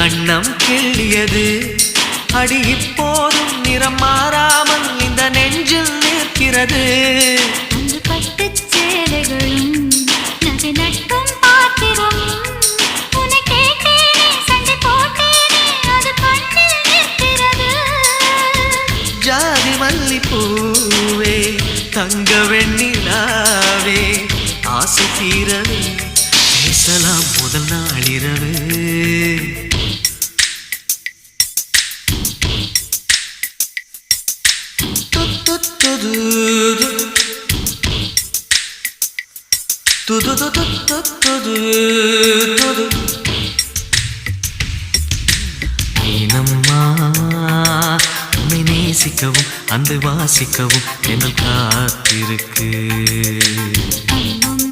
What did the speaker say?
கண்ணம் கிள்ளியது அடி இப்போதும் நிறம் மாறாமல் இந்த நெஞ்சில் நிற்கிறது அந்த பட்டுச் சேலைகளும் நகை நட்டும் பாத்திரம் உன்னை கேட்டேனே சண்டை போட்டேனே அது கண்ணில் நிற்கிறது ஜாதி மல்லிப்பூவே தங்க வெண்ணிலாவே ஆசை தீரவே பேசலாம் முதல் நாளிரவு ஏனம்மா உன்னை நேசிக்கவும் அந்த வாசிக்கவும் என்னை காத்திருக்கு அம்மா